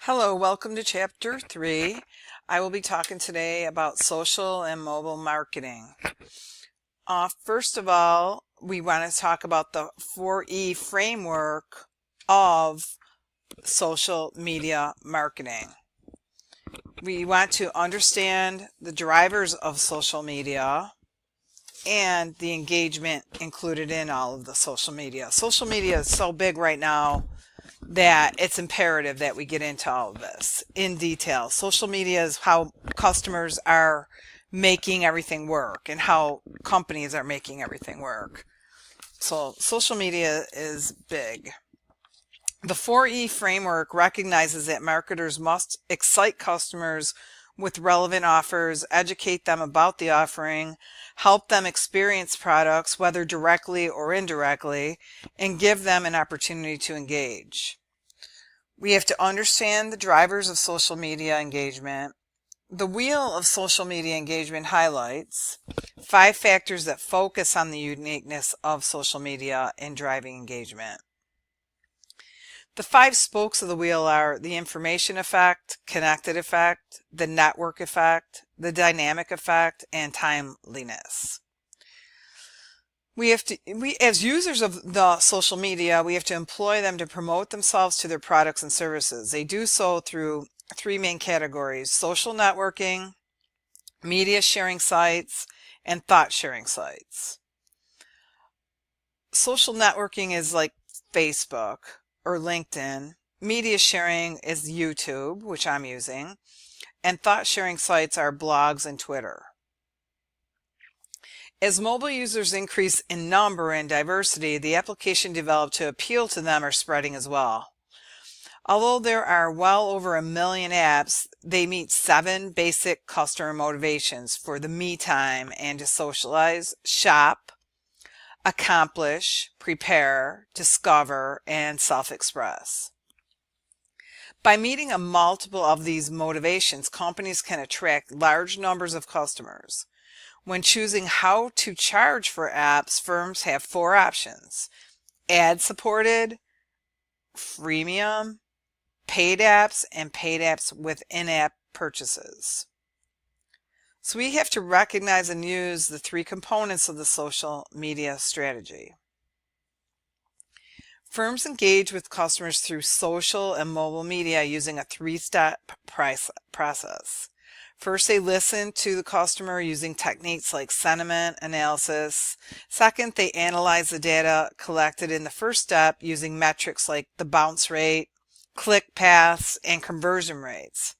Hello, welcome to Chapter 3. I will be talking today about social and mobile marketing. First of all, we want to talk about the 4E framework of social media marketing. We want to understand the drivers of social media and the engagement included in all of the social media. Social media is so big right now that it's imperative that we get into all of this in detail. Social media is how customers are making everything work and how companies are making everything work. So social media is big. The 4E framework recognizes that marketers must excite customers with relevant offers, educate them about the offering, help them experience products, whether directly or indirectly, and give them an opportunity to engage. We have to understand the drivers of social media engagement. The Wheel of Social Media Engagement highlights 5 factors that focus on the uniqueness of social media in driving engagement. The 5 spokes of the wheel are the information effect, connected effect, the network effect, the dynamic effect, and timeliness. We as users of the social media, we have to employ them to promote themselves to their products and services. They do so through 3 main categories: social networking, media sharing sites, and thought sharing sites. Social networking is like Facebook or LinkedIn. Media sharing is YouTube, which I'm using, and thought sharing sites are blogs and Twitter. As mobile users increase in number and diversity, the application developed to appeal to them are spreading as well. Although there are well over 1 million apps, they meet 7 basic customer motivations for the me time and to socialize, shop, accomplish, prepare, discover, and self-express. By meeting a multiple of these motivations, companies can attract large numbers of customers. When choosing how to charge for apps, firms have 4 options: ad-supported, freemium, paid apps, and paid apps with in-app purchases. So we have to recognize and use the 3 components of the social media strategy. Firms engage with customers through social and mobile media using a 3-step process. First, they listen to the customer using techniques like sentiment analysis. Second, they analyze the data collected in the first step using metrics like the bounce rate, click paths, and conversion rates.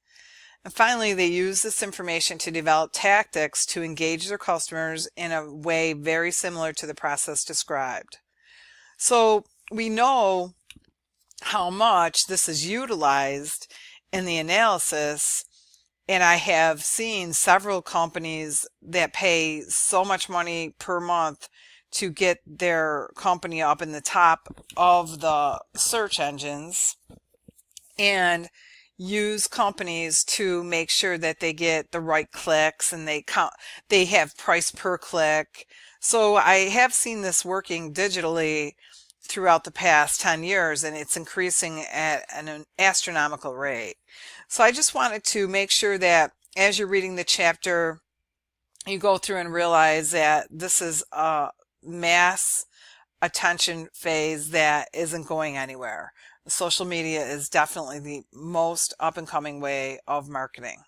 And finally, they use this information to develop tactics to engage their customers in a way very similar to the process described. So we know how much this is utilized in the analysis, and I have seen several companies that pay so much money per month to get their company up in the top of the search engines and use companies to make sure that they get the right clicks, and they have price per click. So I have seen this working digitally throughout the past 10 years, and it's increasing at an astronomical rate. So I just wanted to make sure that as you're reading the chapter, you go through and realize that this is a mass attention phase that isn't going anywhere. Social media is definitely the most up and coming way of marketing.